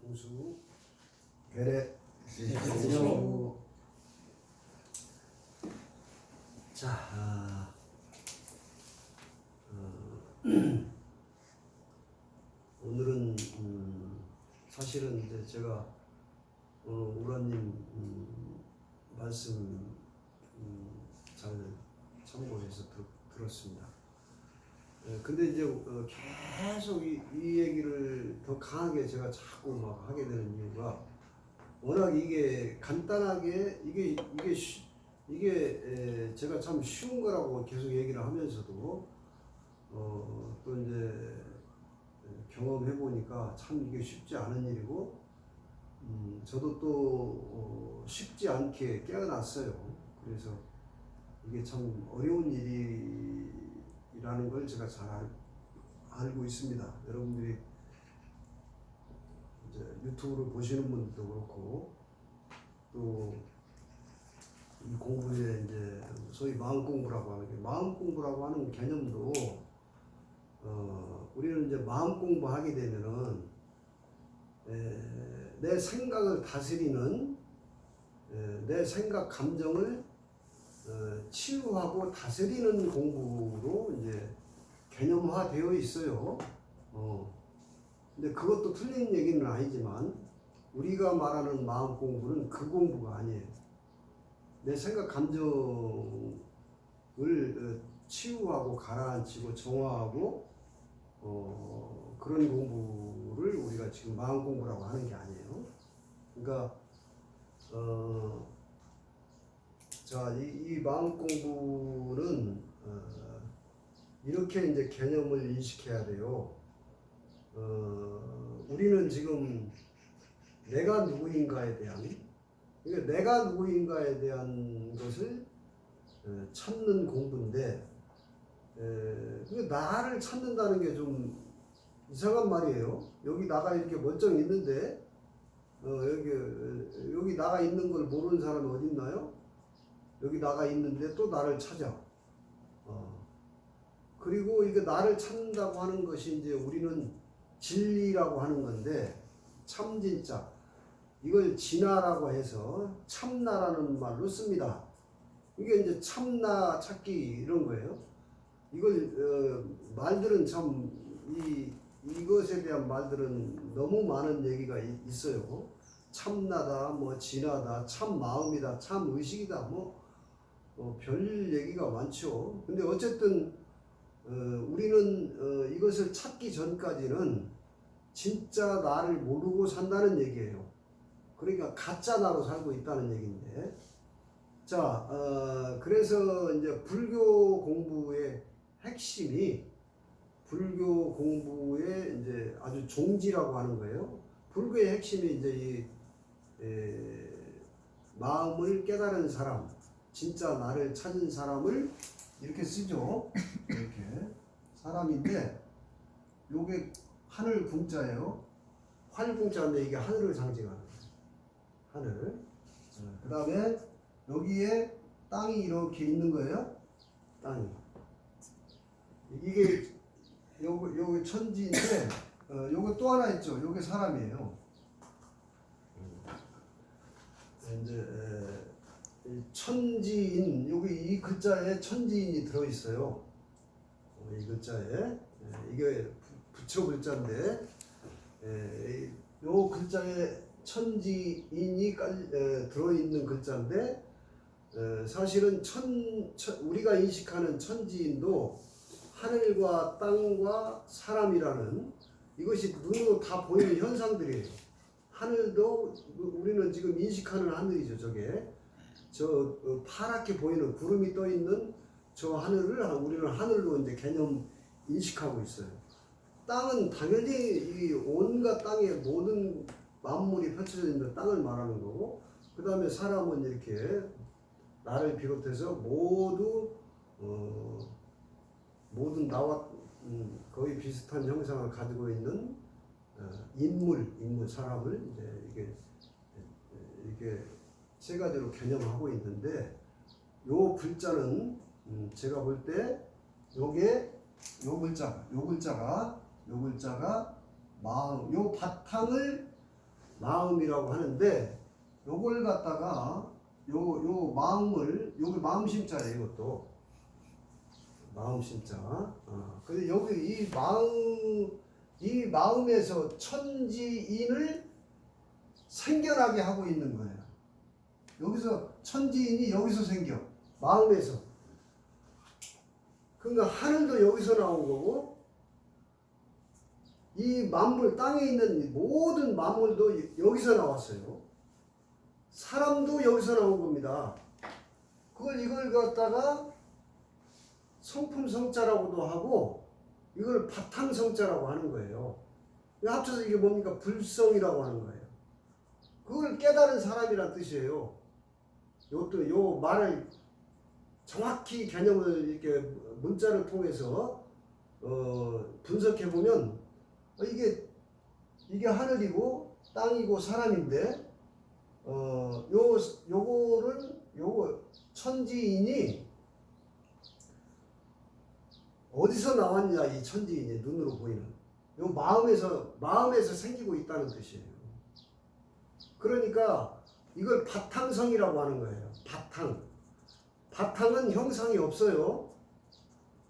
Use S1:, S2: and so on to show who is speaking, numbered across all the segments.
S1: 공수 괴뢰
S2: 주십시오.
S1: 자, 오늘은 사실은 이제 제가 우라님 말씀 잘 참고해서 들었습니다. 근데 이제 계속 이 얘기를 더 강하게 제가 자꾸 막 하게 되는 이유가 워낙 이게 간단하게 이게 제가 참 쉬운 거라고 계속 얘기를 하면서도 또 이제 경험해 보니까 참 이게 쉽지 않은 일이고 저도 또 쉽지 않게 깨어났어요. 그래서 이게 참 어려운 일이라는 걸 제가 잘 알고 있습니다. 여러분들이 이제 유튜브를 보시는 분들도 그렇고 또 이 공부에 이제 소위 마음 공부라고 하는 게 마음 공부라고 하는 개념도 우리는 이제 마음 공부하게 되면은 내 생각을 다스리는 내 생각 감정을 치유하고 다스리는 공부로 이제 개념화되어 있어요. 근데 그것도 틀린 얘기는 아니지만 우리가 말하는 마음 공부는 그 공부가 아니에요. 내 생각 감정을 치유하고 가라앉히고 정화하고 그런 공부를 우리가 지금 마음 공부라고 하는 게 아니에요. 그러니까 자, 이 마음 공부는 이렇게 이제 개념을 인식해야 돼요. 우리는 지금 내가 누구인가에 대한 그러니까 내가 누구인가에 대한 것을 찾는 공부인데 나를 찾는다는 게 좀 이상한 말이에요. 여기 나가 이렇게 멀쩡히 있는데 여기 나가 있는 걸 모르는 사람이 어디 있나요? 여기 나가 있는데 또 나를 찾아. 그리고 이게 나를 찾는다고 하는 것이 이제 우리는 진리라고 하는 건데 참진짜 이걸 진화라고 해서 참나라는 말로 씁니다. 이게 이제 참나 찾기 이런 거예요. 이걸 말들은 참 이것에 대한 말들은 너무 많은 얘기가 있어요. 참나다, 뭐 진화다, 참 마음이다, 참 의식이다, 별 얘기가 많죠. 근데 어쨌든 우리는 이것을 찾기 전까지는 진짜 나를 모르고 산다는 얘기예요. 그러니까 가짜 나로 살고 있다는 얘기인데, 자, 그래서 이제 불교 공부의 핵심이 불교 공부의 이제 아주 종지라고 하는 거예요. 불교의 핵심이 이제 마음을 깨달은 사람, 진짜 나를 찾은 사람을 이렇게 쓰죠. 이렇게 사람인데, 요게 하늘 궁자예요. 활궁자인데 이게 하늘을 상징하는 거예요. 하늘. 그 다음에 여기에 땅이 이렇게 있는 거예요. 땅이. 이게 요거 천지인데 요거 또 하나 있죠. 요게 사람이에요. 이제 천지인 여기 이 글자에 천지인이 들어 있어요. 이 글자에 이게 부처 글자인데 요 글자에 천지인이 들어있는 글자인데 사실은 우리가 인식하는 천지인도 하늘과 땅과 사람이라는 이것이 눈으로 다 보이는 현상들이에요. 하늘도 우리는 지금 인식하는 하늘이죠. 저게 저 파랗게 보이는 구름이 떠 있는 저 하늘을 우리는 하늘로 이제 개념 인식하고 있어요. 땅은 당연히 이 온갖 땅의 모든 만물이 펼쳐져 있는 땅을 말하는 거고, 그 다음에 사람은 이렇게 나를 비롯해서 모든 나와 거의 비슷한 형상을 가지고 있는 인물 사람을 이제 이게 세 가지로 개념하고 있는데, 요 글자는 제가 볼 때 요게 요 글자가 마음, 요 바탕을 마음이라고 하는데 요걸 갖다가 요 마음을 여기 마음심자예요. 이것도 마음심자. 근데 여기 이 마음에서 천지인을 생겨나게 하고 있는 거예요. 여기서 천지인이 여기서 생겨. 마음에서. 그러니까 하늘도 여기서 나온 거고 이 만물 땅에 있는 모든 만물도 여기서 나왔어요. 사람도 여기서 나온 겁니다. 이걸 갖다가 성품성자라고도 하고 이걸 바탕성자라고 하는 거예요. 합쳐서 이게 뭡니까? 불성이라고 하는 거예요. 그걸 깨달은 사람이란 뜻이에요. 요 말을 정확히 개념을 이렇게 문자를 통해서 분석해 보면 이게 하늘이고 땅이고 사람인데 요거 천지인이 어디서 나왔냐? 이 천지인이 눈으로 보이는 요 마음에서 생기고 있다는 뜻이에요. 그러니까 이걸 바탕성이라고 하는 거예요. 바탕은 형상이 없어요.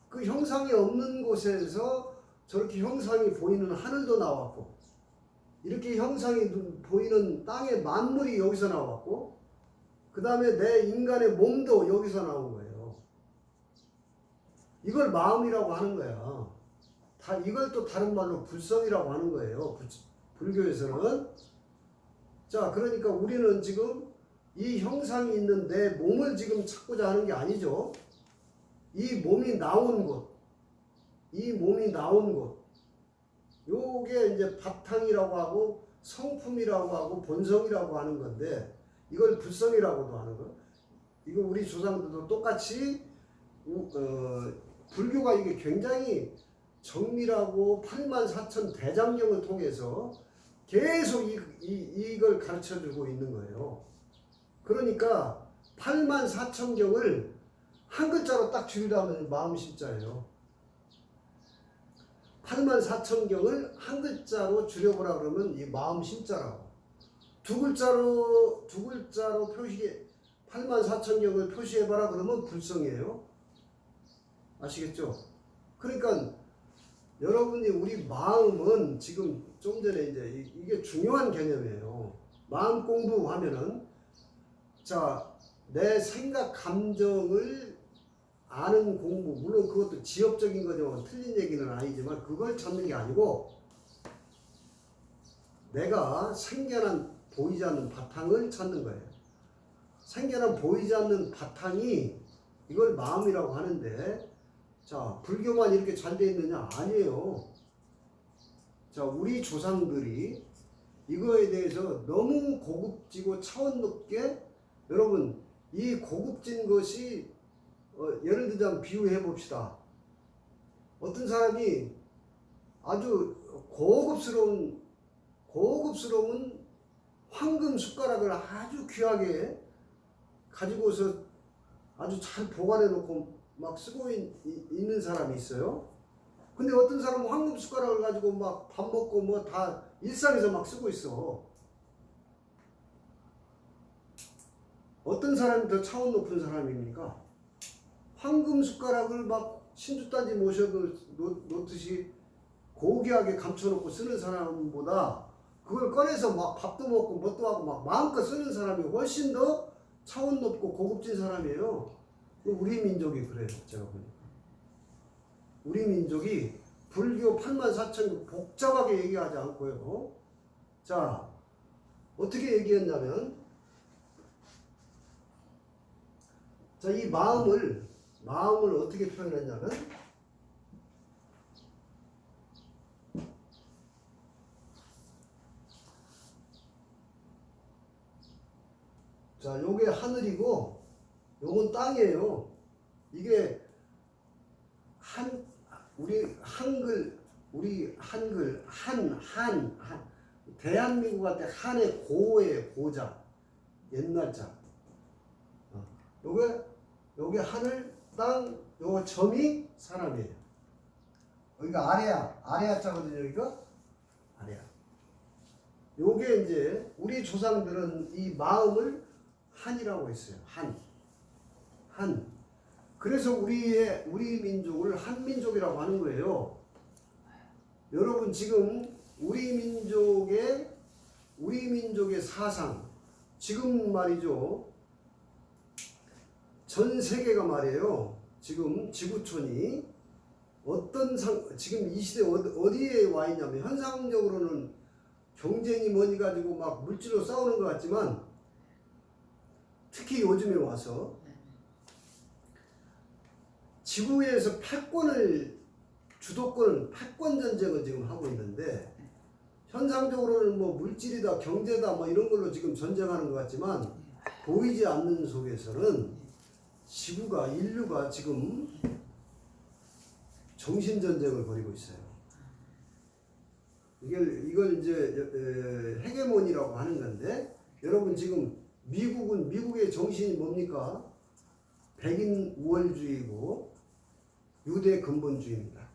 S1: 그 형상이 없는 곳에서 저렇게 형상이 보이는 하늘도 나왔고 이렇게 형상이 보이는 땅의 만물이 여기서 나왔고 그 다음에 내 인간의 몸도 여기서 나온 거예요. 이걸 마음이라고 하는 거야. 이걸 또 다른 말로 불성이라고 하는 거예요. 불교에서는. 자, 그러니까 우리는 지금 이 형상이 있는 내 몸을 지금 찾고자 하는 게 아니죠. 이 몸이 나온 곳, 요게 이제 바탕이라고 하고 성품이라고 하고 본성이라고 하는 건데 이걸 불성이라고도 하는 거예요. 이거 우리 조상들도 똑같이 불교가 이게 굉장히 정밀하고 84,000 대장경을 통해서 계속 이걸 가르쳐주고 있는 거예요. 그러니까 84,000경을 한 글자로 딱 줄이라면 마음심자예요. 84,000경을 한 글자로 줄여보라 그러면 이 마음심자라고. 두 글자로 표시해 84,000경을 표시해봐라 그러면 불성이에요. 아시겠죠? 그러니까 여러분이 우리 마음은 지금 좀 전에 이제 이게 중요한 개념이에요. 마음 공부하면은 자, 내 생각 감정을 아는 공부, 물론 그것도 지엽적인 거지만 틀린 얘기는 아니지만 그걸 찾는 게 아니고 내가 생겨난 보이지 않는 바탕을 찾는 거예요. 생겨난 보이지 않는 바탕이 이걸 마음이라고 하는데 자, 불교만 이렇게 잘 돼 있느냐? 아니에요. 자, 우리 조상들이 이거에 대해서 너무 고급지고 차원 높게 여러분 이 고급진 것이 예를 들자면 비유해 봅시다. 어떤 사람이 아주 고급스러운 황금 숟가락을 아주 귀하게 가지고서 아주 잘 보관해 놓고 막 쓰고 있는 사람이 있어요. 근데 어떤 사람은 황금 숟가락을 가지고 막 밥 먹고 뭐 다 일상에서 막 쓰고 있어. 어떤 사람이 더 차원 높은 사람입니까? 황금 숟가락을 막 신주단지 모셔도 놓듯이 고귀하게 감춰놓고 쓰는 사람보다 그걸 꺼내서 막 밥도 먹고 뭣도 하고 막 마음껏 쓰는 사람이 훨씬 더 차원 높고 고급진 사람이에요. 우리 민족이 그래요. 제가 보니까. 우리 민족이 불교 84,000 복잡하게 얘기하지 않고요. 자, 어떻게 얘기했냐면 자, 이 마음을 어떻게 표현했냐면 자, 요게 하늘이고 요건 땅이에요. 이게 우리 한글 대한민국 할 때 한의 고의 고자 옛날 자. 요게 하늘 땅 요 점이 사람이에요. 여기가 아래야 자거든요. 여기가 아래야. 요게 이제 우리 조상들은 이 마음을 한이라고 했어요. 한. 그래서 우리 민족을 한민족이라고 하는 거예요. 여러분 지금 우리 민족의 사상, 지금 말이죠. 전 세계가 말이에요. 지금 지구촌이 지금 이 시대 어디에 와 있냐면, 현상적으로는 경쟁이 뭐니 가지고 막 물질로 싸우는 것 같지만, 특히 요즘에 와서 지구에서 주도권을 패권 전쟁을 지금 하고 있는데, 현상적으로는 뭐 물질이다, 경제다, 뭐 이런 걸로 지금 전쟁하는 것 같지만, 보이지 않는 속에서는 인류가 지금 정신 전쟁을 벌이고 있어요. 이걸 이제 헤게모니라고 하는 건데, 여러분 지금 미국의 정신이 뭡니까? 백인 우월주의고 유대 근본주의입니다.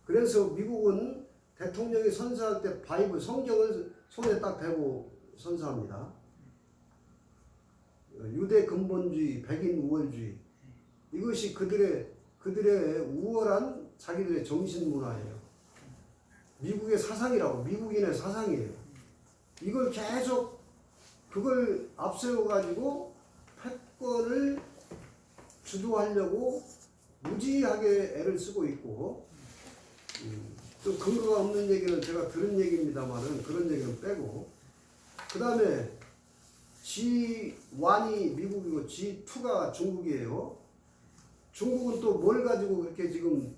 S1: 그래서 미국은 대통령이 선서할 때 바이블 성경을 손에 딱 대고 선서합니다. 유대 근본주의, 백인 우월주의, 이것이 그들의 우월한 자기들의 정신 문화예요. 미국의 사상이라고, 미국인의 사상이에요. 이걸 계속 그걸 앞세워 가지고 패권을 주도하려고 무지하게 애를 쓰고 있고, 좀 근거가 없는 얘기는 제가 들은 얘기입니다만은 그런 얘기는 빼고, 그 다음에 G1이 미국이고 G2가 중국이에요. 중국은 또 뭘 가지고 그렇게 지금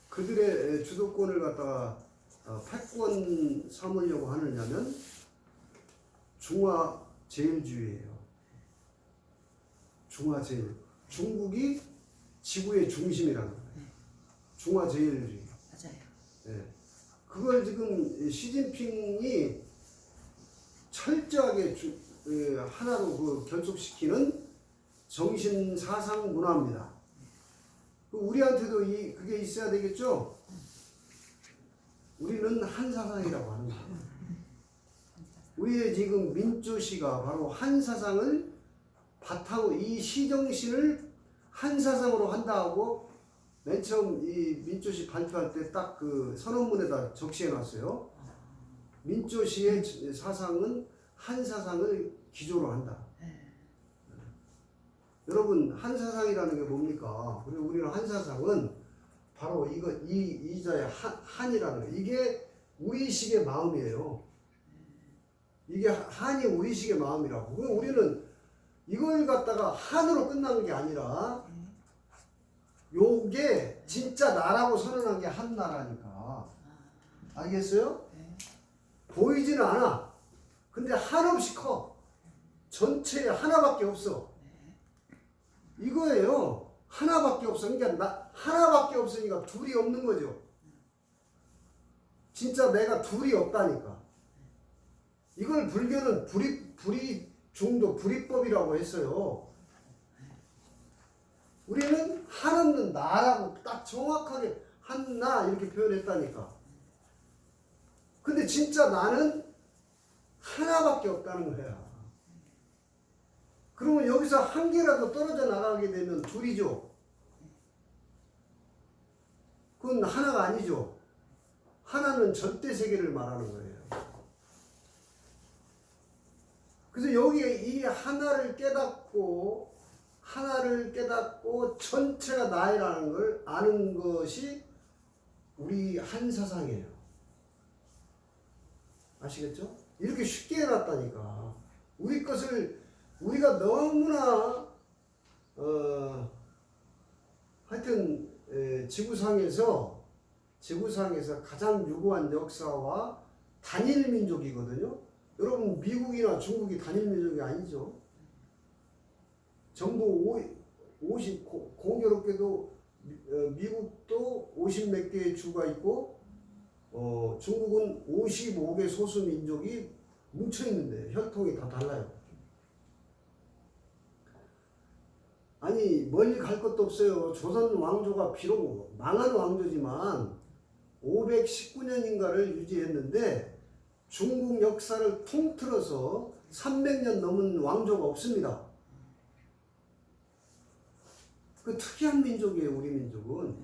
S1: 그들의 주도권을 갖다가 패권 삼으려고 하느냐면 중화제일주의예요. 중국이 지구의 중심이라는 거예요. 중화제일주의.
S2: 맞아요.
S1: 예. 그걸 지금 시진핑이 철저하게 하나로 결속시키는 정신 사상 문화입니다. 우리한테도 그게 있어야 되겠죠? 우리는 한 사상이라고 하는 거예요. 우리의 지금 민주시가 바로 한 사상을 바탕으로, 이 시정신을 한 사상으로 한다 하고 맨 처음 이 민주시 발표할 때 딱 그 선언문에다 적시해 놨어요. 민주시의 사상은 한 사상을 기조로 한다. 여러분, 한 사상이라는 게 뭡니까? 그리고 우리는 한 사상은 바로 이자의 한이라는 거. 이게 우리식의 마음이에요. 이게 한이 우리식의 마음이라고. 우리는 이걸 갖다가 한으로 끝나는 게 아니라, 요게 진짜 나라고 선언한 게 한 나라니까. 알겠어요? 보이지는 않아. 근데 한없이 커. 전체에 하나밖에 없어. 이거예요. 하나밖에 없어. 그러니까 하나밖에 없으니까 둘이 없는 거죠. 진짜 내가 둘이 없다니까. 이걸 불교는 불이중도, 불이법이라고 했어요. 우리는 한없는 나라고 딱 정확하게 한나 이렇게 표현했다니까. 근데 진짜 나는 하나밖에 없다는 거야. 그러면 여기서 한 개라도 떨어져 나가게 되면 둘이죠. 그건 하나가 아니죠. 하나는 전대 세계를 말하는 거예요. 그래서 여기에 이 하나를 깨닫고 전체가 나이라는 걸 아는 것이 우리 한 사상이에요. 아시겠죠? 이렇게 쉽게 해놨다니까. 우리 것을 우리가 너무나 하여튼 지구상에서 가장 유구한 역사와 단일 민족이거든요. 여러분, 미국이나 중국이 단일 민족이 아니죠. 전부 공교롭게도 미국도 50몇 개의 주가 있고, 중국은 55개 소수 민족이 뭉쳐 있는데 혈통이 다 달라요. 아니, 멀리 갈 것도 없어요. 조선 왕조가 비록 망한 왕조지만 519년인가를 유지했는데 중국 역사를 통틀어서 300년 넘은 왕조가 없습니다. 그 특이한 민족이에요, 우리 민족은.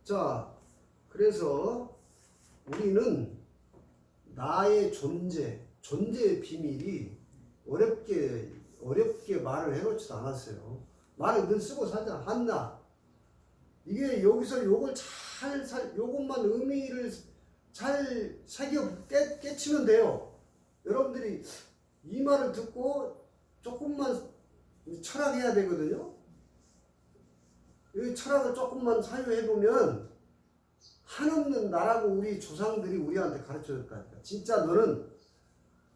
S1: 자, 그래서 우리는 나의 존재의 비밀이 어렵게 말을 해놓지도 않았어요. 말을 늘 쓰고 살잖아. 한나. 이게 여기서 요걸 요것만 의미를 잘 깨치면 돼요. 여러분들이 이 말을 듣고 조금만 철학해야 되거든요. 이 철학을 조금만 사유해보면 한없는 나라고 우리 조상들이 우리한테 가르쳐줬다니까. 진짜 너는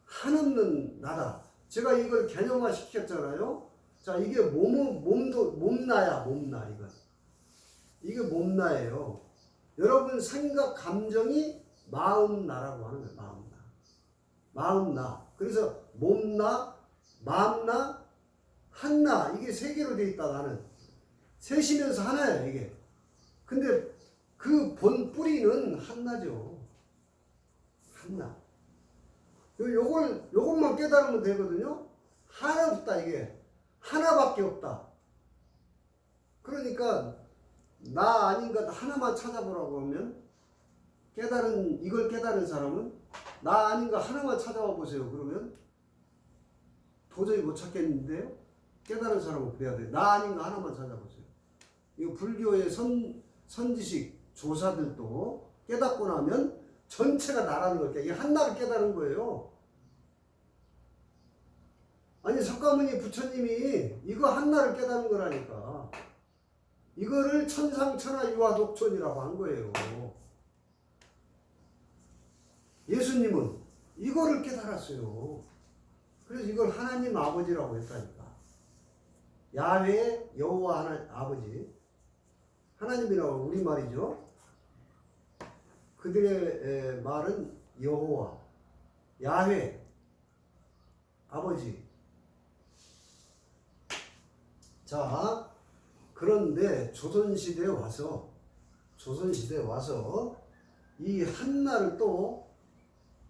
S1: 한없는 나다. 제가 이걸 개념화 시켰잖아요. 자, 이게 몸나야, 몸나, 이거. 이게 몸나예요. 여러분 생각, 감정이 마음나라고 하는 거예요. 마음나. 마음나. 그래서 몸나, 마음나, 한나. 이게 세 개로 돼 있다, 나는. 셋이면서 하나예요, 이게. 근데 그 본 뿌리는 한나죠. 한나. 요것만 깨달으면 되거든요. 하나 없다, 이게. 하나밖에 없다. 그러니까 나 아닌가 하나만 찾아보라고 하면 이걸 깨달은 사람은 나 아닌가 하나만 찾아와 보세요. 그러면 도저히 못 찾겠는데요. 깨달은 사람은 그래야 돼요. 나 아닌가 하나만 찾아보세요. 이 불교의 선지식 조사들도 깨닫고 나면 전체가 나라는 거니까 이게 한나를 깨달은 거예요. 아니 석가모니 부처님이 이거 한나를 깨달은 거라니까. 이거를 천상천하 유화독존이라고 한 거예요. 예수님은 이거를 깨달았어요. 그래서 이걸 하나님 아버지라고 했다니까. 야훼 여호와 하나님 아버지. 하나님이라고 우리말이죠. 그들의 말은 여호와, 야훼, 아버지. 자, 그런데 조선시대에 와서 이 한나를 또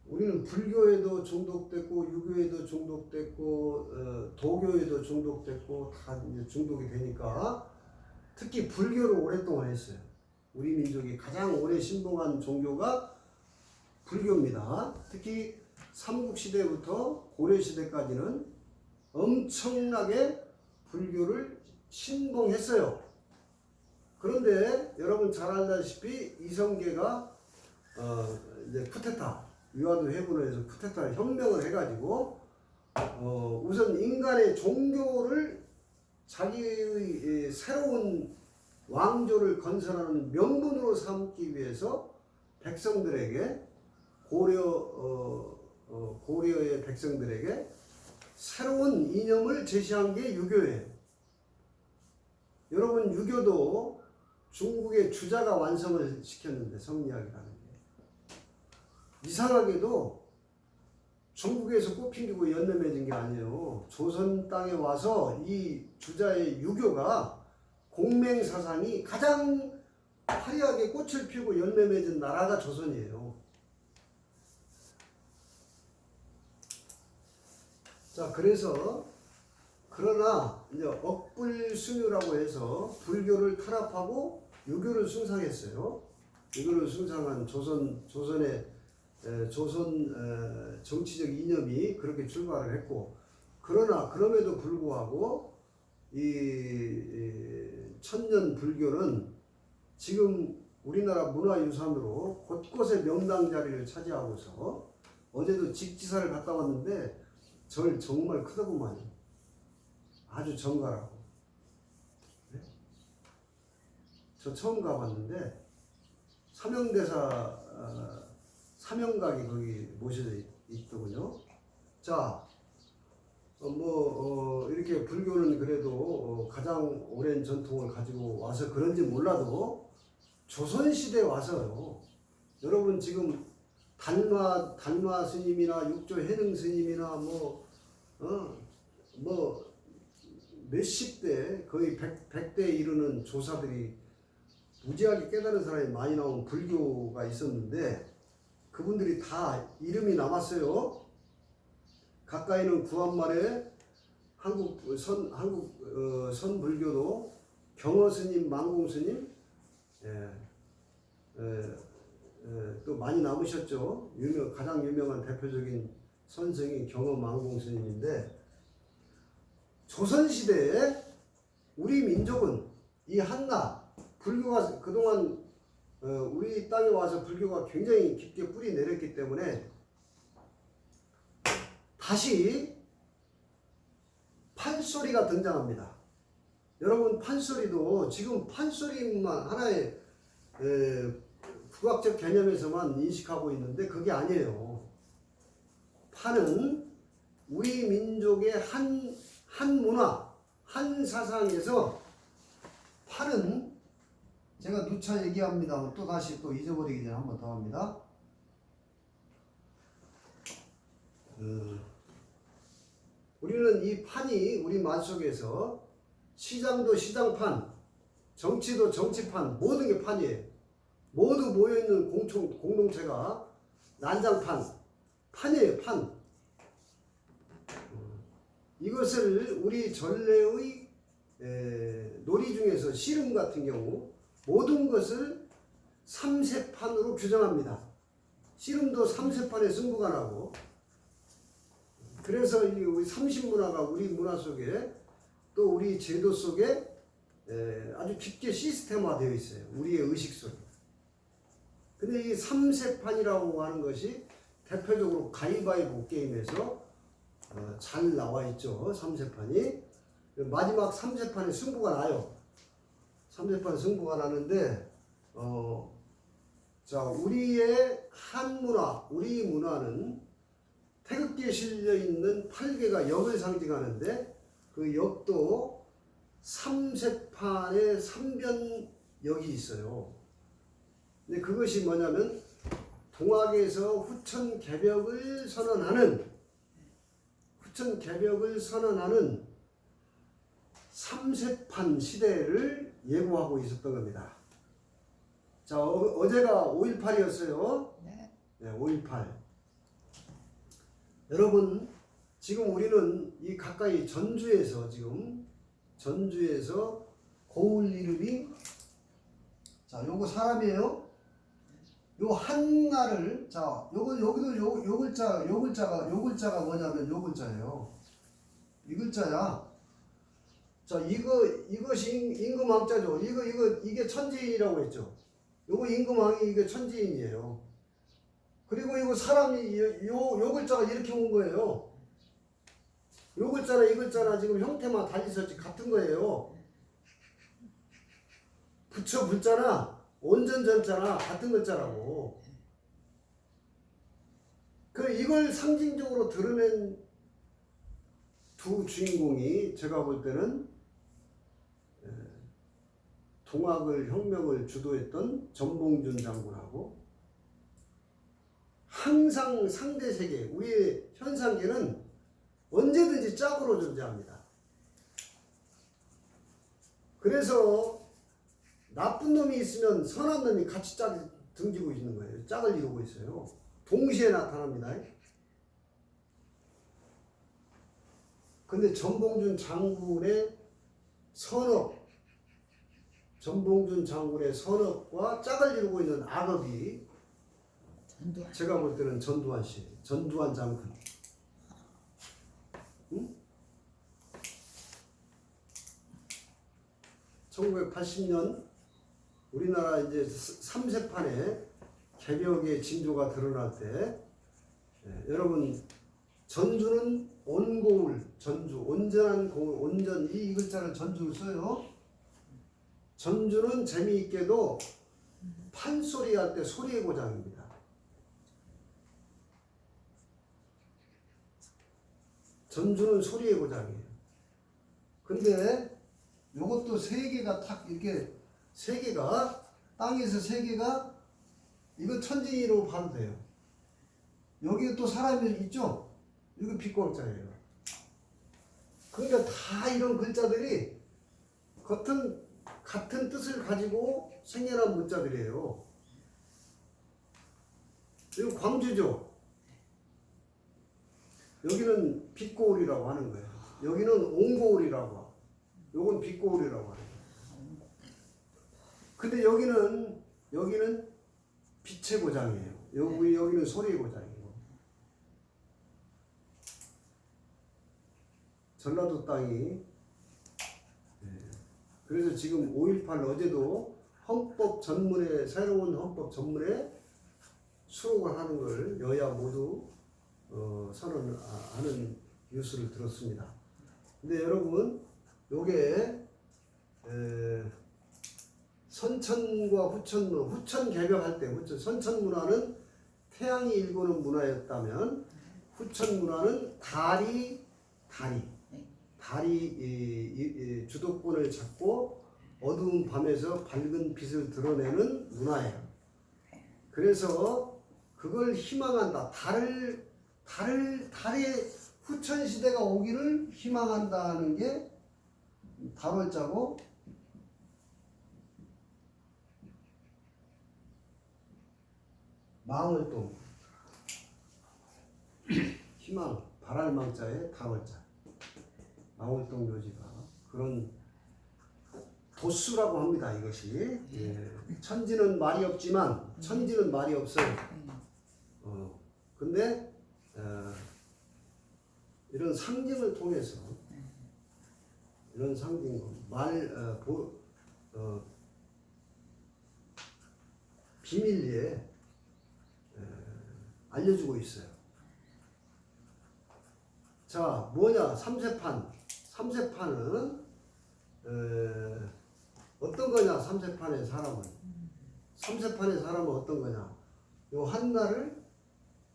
S1: 우리는 불교에도 중독됐고 유교에도 중독됐고 도교에도 중독됐고 다 이제 중독이 되니까 특히 불교를 오랫동안 했어요. 우리 민족이 가장 오래 신봉한 종교가 불교입니다. 특히 삼국시대부터 고려시대까지는 엄청나게 불교를 신봉했어요. 그런데 여러분 잘 알다시피 이성계가 이제 쿠데타, 위화도 회군을 해서 쿠데타 혁명을 해가지고 우선 인간의 종교를 자기의 새로운 왕조를 건설하는 명분으로 삼기 위해서 백성들에게 고려의 백성들에게 새로운 이념을 제시한 게 유교예요. 여러분 유교도 중국의 주자가 완성을 시켰는데 성리학이라는 게 이상하게도 중국에서 꽃피고 열매 맺은 게 아니에요. 조선 땅에 와서 이 주자의 유교가 공맹사상이 가장 화려하게 꽃을 피우고 열매 맺은 나라가 조선이에요. 자, 그러나 이제 억불숭유라고 해서 불교를 탄압하고 유교를 숭상했어요. 유교를 숭상한 조선의 정치적 이념이 그렇게 출발을 했고, 그럼에도 불구하고 이 천년 불교는 지금 우리나라 문화유산으로 곳곳에 명당 자리를 차지하고서 어제도 직지사를 갔다 왔는데 절 정말 크더구만요. 아주 정갈하고. 네? 저 처음 가봤는데 사명각이 거기 모셔져 있더군요. 자, 이렇게 불교는 그래도 가장 오랜 전통을 가지고 와서 그런지 몰라도 조선시대에 와서요. 여러분 지금 달마 스님이나 육조 해능 스님이나 몇십 대 거의 100대에 이르는 조사들이 무지하게 깨달은 사람이 많이 나온 불교가 있었는데 그분들이 다 이름이 남았어요. 가까이는 구한말에 한국 선불교도 경어 스님, 망공 스님, 또 많이 남으셨죠. 가장 유명한 대표적인 선생이 경어 망공 스님인데 조선시대에 우리 민족은 이 한나 불교가 그동안 우리 땅에 와서 불교가 굉장히 깊게 뿌리 내렸기 때문에 다시 판소리가 등장합니다. 여러분 판소리도 지금 판소리만 하나의 국학적 개념에서만 인식하고 있는데 그게 아니에요. 판은 우리 민족의 한 문화, 한 사상에서 판은 제가 누차 얘기합니다. 또 다시 또 잊어버리기 전에 한 번 더 합니다. 우리는 이 판이 우리 마음속에서 시장도 시장판, 정치도 정치판, 모든 게 판이에요. 모두 모여있는 공동체가 난장판, 판이에요, 판. 이것을 우리 전래의 놀이 중에서 씨름 같은 경우 모든 것을 3세판으로 규정합니다. 씨름도 3세판에 승부가 나고 그래서 이 우리 삼신문화가 우리 문화 속에 또 우리 제도 속에 아주 깊게 시스템화되어 있어요. 우리의 의식 속에. 근데 이 3세판이라고 하는 것이 대표적으로 가위바위보 게임에서 잘 나와 있죠. 3세판이. 마지막 3세판에 승부가 나요. 3세판 승부가 나는데 자, 우리의 한문화, 우리 문화는 태극기에 실려 있는 8개가 역을 상징하는데 그 역도 3세판의 3변역이 있어요. 근데 그것이 뭐냐면 동학에서 후천 개벽을 선언하는 3세판 시대를 예고하고 있었던 겁니다. 자, 어제가 5.18이었어요. 네, 5.18. 여러분, 지금 우리는 이 가까이 전주에서 고을 이름이 자, 요거 사람이에요. 요 한나를 자, 여기도 요 글자가 뭐냐면 요 글자예요. 이 글자야. 자, 이것이 임금왕자죠. 이게 천지인이라고 했죠. 요거 임금왕이 이게 천지인이에요. 그리고 이거 사람이 요 글자가 이렇게 온 거예요. 요 글자나 이 글자나 지금 형태만 달리 있었지 같은 거예요. 부처 불자나 온전 전자나 같은 글자라고. 이걸 상징적으로 드러낸 두 주인공이 제가 볼 때는 동학을 혁명을 주도했던 전봉준 장군하고 항상 상대 세계, 우리의 현상계는 언제든지 짝으로 존재합니다. 그래서 나쁜 놈이 있으면 선한 놈이 같이 짝을 등지고 있는 거예요. 짝을 이루고 있어요. 동시에 나타납니다. 근데 전봉준 장군의 선업과 짝을 이루고 있는 악업이 제가 볼 때는 전두환 씨, 전두환 장군. 응? 1980년 우리나라 이제 3세판에 개벽의 징조가 드러날 때 여러분 전주는 온고울, 전주, 온전한 고울, 온전 이 글자를 전주를 써요. 전주는 재미있게도 판소리 할 때 소리의 고장입니다. 전주는 소리의 고장이에요. 근데 요것도 세 개가 탁 이렇게 세 개가 땅에서 세 개가 이거 천지로 봐도 돼요. 여기 또 사람이 있죠? 이거 빛광자예요. 그러니까 다 이런 글자들이 겉은 같은 뜻을 가지고 생겨난 문자들이에요. 이거 광주죠. 여기는 빛고울이라고 하는 거예요. 여기는 옹고울이라고 하고, 요건 빛고울이라고 하는 거예요. 근데 여기는 빛의 고장이에요. 여기는 소리의 고장이에요. 전라도 땅이 그래서 지금 5.18 어제도 헌법 전문에 새로운 헌법 전문에 수록을 하는 걸 여야 모두 선언하는 뉴스를 들었습니다. 근데 여러분 요게 선천과 후천 개벽할 때 선천 문화는 태양이 일구는 문화였다면 후천 문화는 달이 주도권을 잡고 어두운 밤에서 밝은 빛을 드러내는 문화예요. 그래서 그걸 희망한다. 달의 후천 시대가 오기를 희망한다는 게 달월자고, 망월동 희망 발알망자의 달월자. 망월동 묘지가 그런 도수라고 합니다. 이것이 천지는 말이 없지만 천지는 말이 없어요. 근데 이런 상징을 통해서 이런 상징 비밀리에 알려주고 있어요. 자, 뭐냐? 삼세판은 어떤 거냐? 삼세판의 사람은 어떤 거냐? 요 한나를,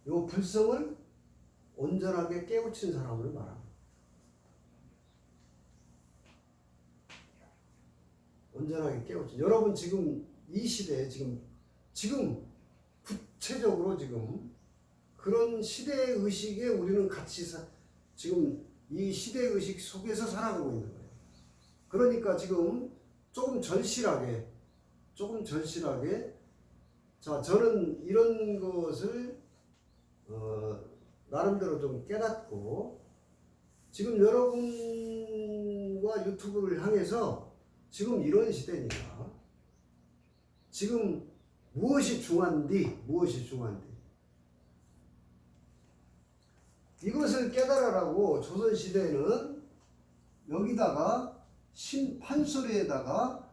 S1: 요 불성을 온전하게 깨우친 사람을 말합니다. 온전하게 깨우친. 여러분 지금 이 시대에 지금 구체적으로 지금 그런 시대 의식에 우리는 같이 지금 이 시대 의식 속에서 살아가고 있는 거예요. 그러니까 지금 조금 절실하게 자, 저는 이런 것을 나름대로 좀 깨닫고 지금 여러분과 유튜브를 향해서 지금 이런 시대니까 지금 무엇이 중요한디 이것을 깨달으라고 조선시대에는 여기다가 판소리에다가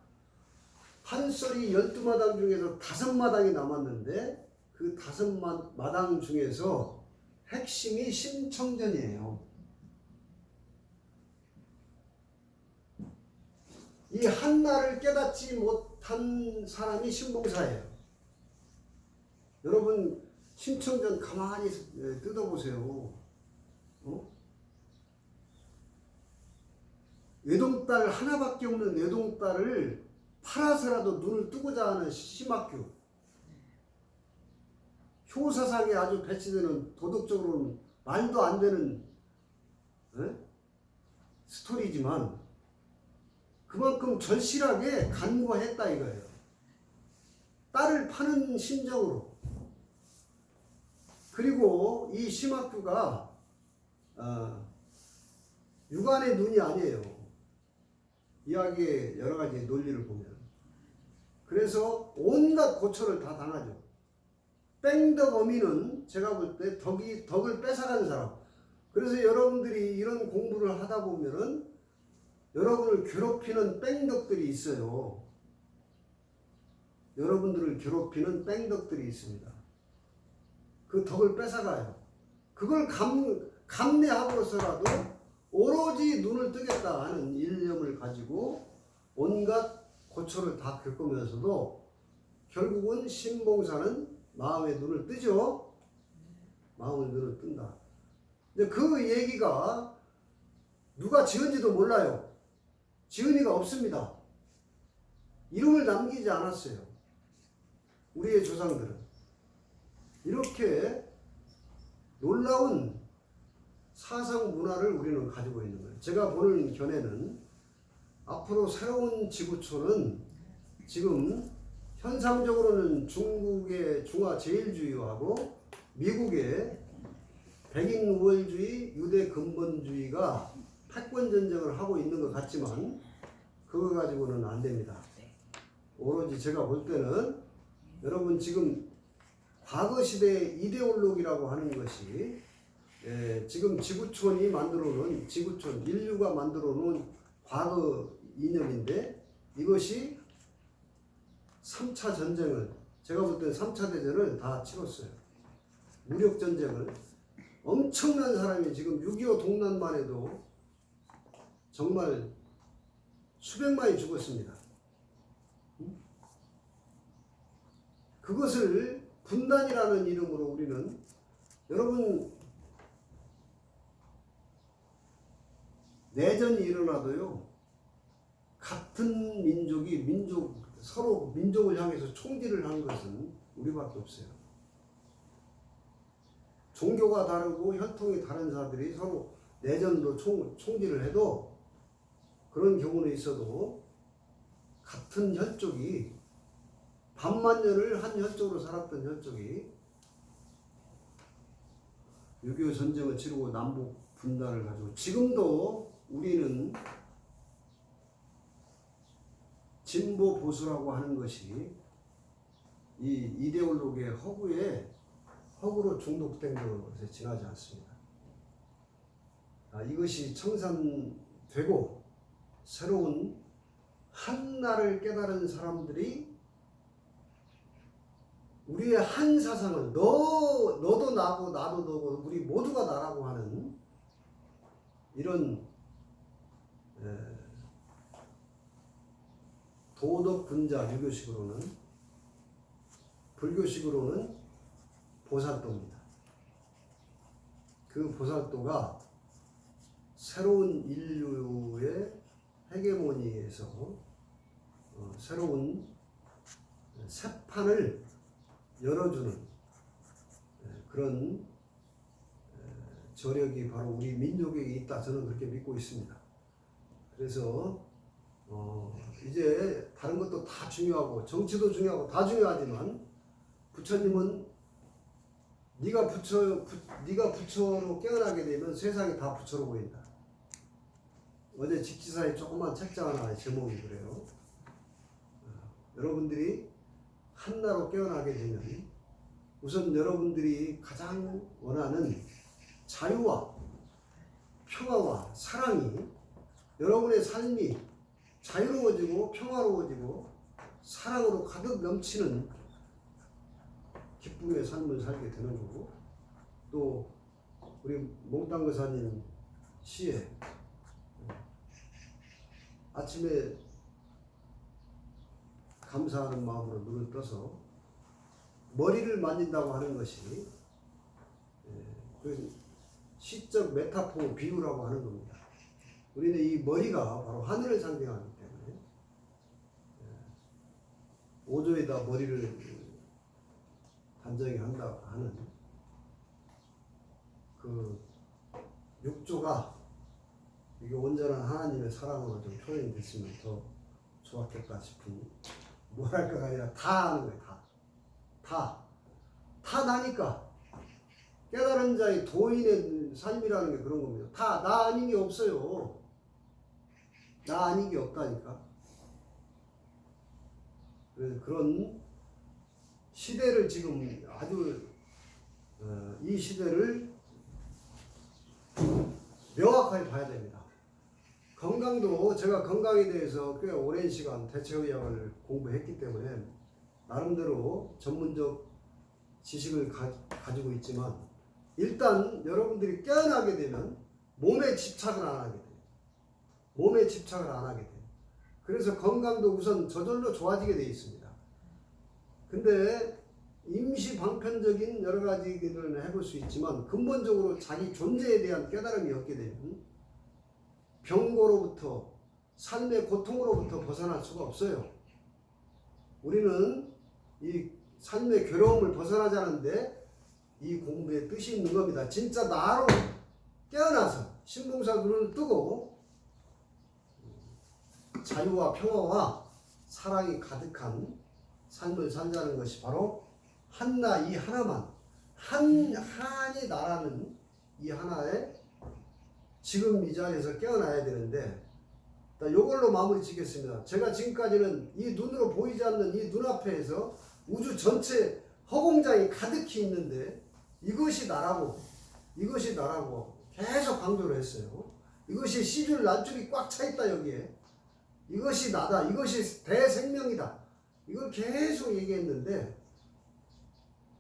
S1: 판소리 12마당 중에서 5마당이 남았는데 그 5마당 중에서 핵심이 심청전이에요. 이 한나를 깨닫지 못한 사람이 신봉사예요. 여러분 심청전 가만히 뜯어보세요. 외동딸 하나밖에 없는 외동딸을 팔아서라도 눈을 뜨고자 하는 심학규. 효사상에 아주 배치되는 도덕적으로는 말도 안 되는 스토리지만 그만큼 절실하게 간구했다 이거예요. 딸을 파는 심정으로. 그리고 이 심학규가 육안의 눈이 아니에요. 이야기의 여러 가지 논리를 보면. 그래서 온갖 고초를 다 당하죠. 뺑덕 어미는 제가 볼 때 덕을 뺏어간 사람. 그래서 여러분들이 이런 공부를 하다 보면은 여러분을 괴롭히는 뺑덕들이 있어요. 여러분들을 괴롭히는 뺑덕들이 있습니다. 그 덕을 뺏어가요. 그걸 감내하고서라도 오로지 눈을 뜨겠다 하는 일념을 가지고 온갖 고초를 다 겪으면서도 결국은 신봉사는 마음의 눈을 뜨죠. 마음의 눈을 뜬다. 근데 그 얘기가 누가 지은지도 몰라요. 지은이가 없습니다. 이름을 남기지 않았어요. 우리의 조상들은. 이렇게 놀라운 사상 문화를 우리는 가지고 있는 거예요. 제가 보는 견해는 앞으로 새로운 지구촌은 지금 현상적으로는 중국의 중화제일주의하고 미국의 백인 우월주의, 유대 근본주의가 패권 전쟁을 하고 있는 것 같지만 그거 가지고는 안 됩니다. 오로지 제가 볼 때는 여러분 지금 과거 시대의 이데올로기라고 하는 것이 지금 지구촌이 만들어 놓은 지구촌, 인류가 만들어 놓은 과거 이념인데 이것이 3차 전쟁을 제가 볼 때는 3차 대전을 다 치렀어요. 무력 전쟁을 엄청난 사람이 지금 6.25 동란만 해도 정말 수백만이 죽었습니다. 그것을 분단이라는 이름으로 우리는 여러분 내전이 일어나도요 같은 민족이 서로 민족을 향해서 총질을 하는 것은 우리밖에 없어요. 종교가 다르고 혈통이 다른 사람들이 서로 내전으로 총질을 해도 그런 경우는 있어도 같은 혈족이 반만 년을 한 혈족으로 살았던 혈족이 6.25 전쟁을 치르고 남북 분단을 가지고 지금도 우리는 진보 보수라고 하는 것이 이 이데올로기의 허구로 중독된 것에 지나지 않습니다. 이것이 청산되고 새로운 한나를 깨달은 사람들이 우리의 한 사상을 너도 나고 나도 너고 우리 모두가 나라고 하는 이런 도덕 분자 유교식으로는 불교식으로는 보살도입니다. 그 보살도가 새로운 인류의 헤게모니에서 새로운 새 판을 열어주는 그런 저력이 바로 우리 민족에게 있다. 저는 그렇게 믿고 있습니다. 그래서 이제 다른 것도 다 중요하고 정치도 중요하고 다 중요하지만 부처님은 네가 부처로 깨어나게 되면 세상이 다 부처로 보인다. 어제 직지사에 조그만 책장 하나 제목이 그래요. 여러분들이 한나로 깨어나게 되면 우선 여러분들이 가장 원하는 자유와 평화와 사랑이 여러분의 삶이 자유로워지고 평화로워지고 사랑으로 가득 넘치는 기쁨의 삶을 살게 되는 거고 또 우리 몽땅거사님 시에 아침에 감사하는 마음으로 눈을 떠서 머리를 만진다고 하는 것이 그 시적 메타포 비유라고 하는 겁니다. 우리는 이 머리가 바로 하늘을 상징하기 때문에 오조에다 머리를 단정히 한다 하는 그 육조가 이게 온전한 하나님의 사랑으로 좀 표현이 됐으면 더 좋았겠다 싶은 뭐랄까가 아니라 다 하는 거예요. 다 나니까 깨달은 자의 도인의 삶이라는 게 그런 겁니다. 다 나 아닌 게 없어요. 나 아닌 게 없다니까. 그런 시대를 지금 아주 이 시대를 명확하게 봐야 됩니다. 건강도 제가 건강에 대해서 꽤 오랜 시간 대체의학을 공부했기 때문에 나름대로 전문적 지식을 가지고 있지만 일단 여러분들이 깨어나게 되면 몸에 집착을 안 하게 돼요. 몸에 집착을 안 하게 돼요. 그래서 건강도 우선 저절로 좋아지게 되어 있습니다. 근데 임시 방편적인 여러 가지들을 해볼 수 있지만 근본적으로 자기 존재에 대한 깨달음이 없게 되면 병고로부터 삶의 고통으로부터 벗어날 수가 없어요. 우리는 이 삶의 괴로움을 벗어나자는데 이 공부의 뜻이 있는 겁니다. 진짜 나로 깨어나서 신봉사 눈을 뜨고 자유와 평화와 사랑이 가득한 삶을 살자는 것이 바로 한나 이 하나만 한이 나라는 이 하나에 지금 이 자리에서 깨어나야 되는데 이걸로 마무리 짓겠습니다. 제가 지금까지는 이 눈으로 보이지 않는 이 눈앞에서 우주 전체 허공장이 가득히 있는데 이것이 나라고 계속 강조를 했어요. 이것이 시줄 날줄이 꽉 차 있다 여기에. 이것이 나다. 이것이 대생명이다. 이걸 계속 얘기했는데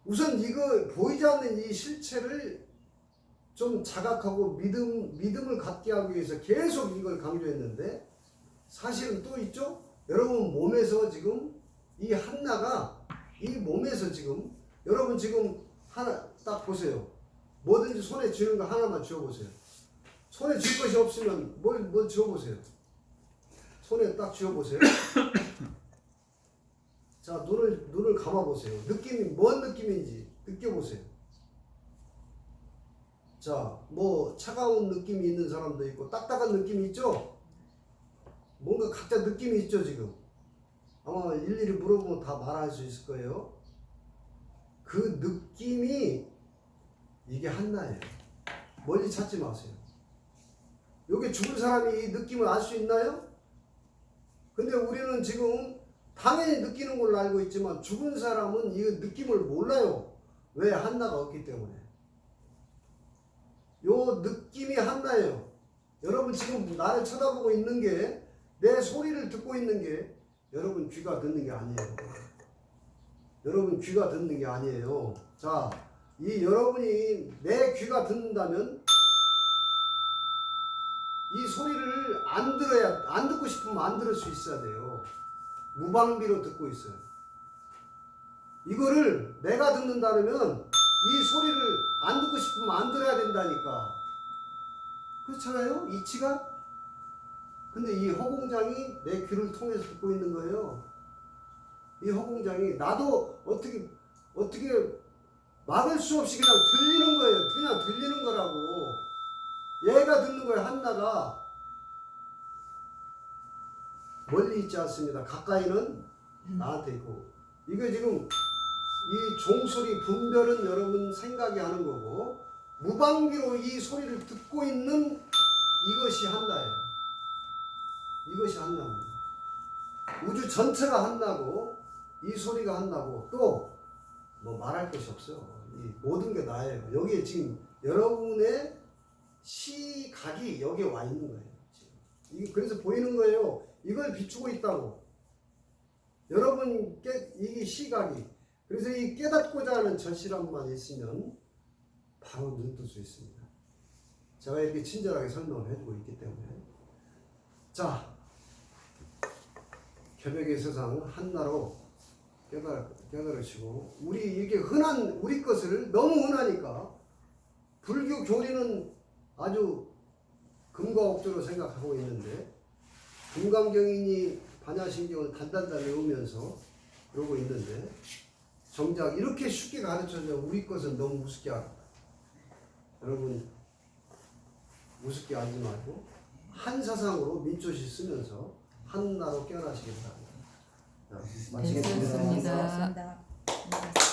S1: 우선 이거 보이지 않는 이 실체를 좀 자각하고 믿음을 갖게 하기 위해서 계속 이걸 강조했는데 사실은 또 있죠? 여러분 몸에서 지금 이 한나가 이 몸에서 지금 여러분 지금 하나 딱 보세요. 뭐든지 손에 쥐는 거 하나만 쥐어보세요. 손에 쥘 것이 없으면 뭘 쥐어보세요. 손에 딱 쥐어보세요. 자, 눈을 감아보세요. 느낌이 뭔 느낌인지 느껴보세요. 자, 뭐 차가운 느낌이 있는 사람도 있고 딱딱한 느낌이 있죠? 뭔가 각자 느낌이 있죠 지금. 아마 일일이 물어보면 다 말할 수 있을 거예요. 그 느낌이 이게 한나예요. 멀리 찾지 마세요. 여기 죽은 사람이 이 느낌을 알 수 있나요? 근데 우리는 지금 당연히 느끼는 걸로 알고 있지만 죽은 사람은 이 느낌을 몰라요. 왜? 한나가 없기 때문에. 요 느낌이 한나예요. 여러분 지금 나를 쳐다보고 있는 게 내 소리를 듣고 있는 게 여러분 귀가 듣는 게 아니에요. 여러분 귀가 듣는 게 아니에요. 자, 이 여러분이 내 귀가 듣는다면 이 소리를 안 듣고 싶으면 안 들을 수 있어야 돼요. 무방비로 듣고 있어요. 이거를 내가 듣는다면 이 소리를 안 듣고 싶으면 안 들어야 된다니까. 그렇잖아요? 이치가? 근데 이 허공장이 내 귀를 통해서 듣고 있는 거예요. 이 허공장이 나도 어떻게 막을 수 없이 그냥 들리는 거예요. 그냥 들리는 거라고. 얘가 듣는 거예요. 한나가. 멀리 있지 않습니다. 가까이는 나한테 있고. 이게 지금 이 종소리 분별은 여러분 생각이 하는 거고 무방비로 이 소리를 듣고 있는 이것이 한나예요. 이것이 한나입니다. 우주 전체가 한나고 이 소리가 한나고 또 뭐 말할 것이 없어요. 이 모든 게 나예요. 여기에 지금 여러분의 시각이 여기에 와 있는 거예요. 이게 그래서 보이는 거예요. 이걸 비추고 있다고. 여러분 이게 시각이. 그래서 이 깨닫고자 하는 절실함만 있으면 바로 눈 뜰 수 있습니다. 제가 이렇게 친절하게 설명을 해주고 있기 때문에. 자, 개벽의 세상 한나로 깨달으시고 이게 흔한 우리 것을 너무 흔하니까 불교 교리는 아주 금과 옥조로 생각하고 있는데 금강경인이 반야신경을 단단히 외우면서 그러고 있는데 정작 이렇게 쉽게 가르쳐져 우리 것은 너무 우습게 알아. 여러분 우습게 알지 말고 한 사상으로 민초시 쓰면서 한나로 깨어나시기 바랍니다. 마치겠습니다.
S3: 네, 수고하셨습니다.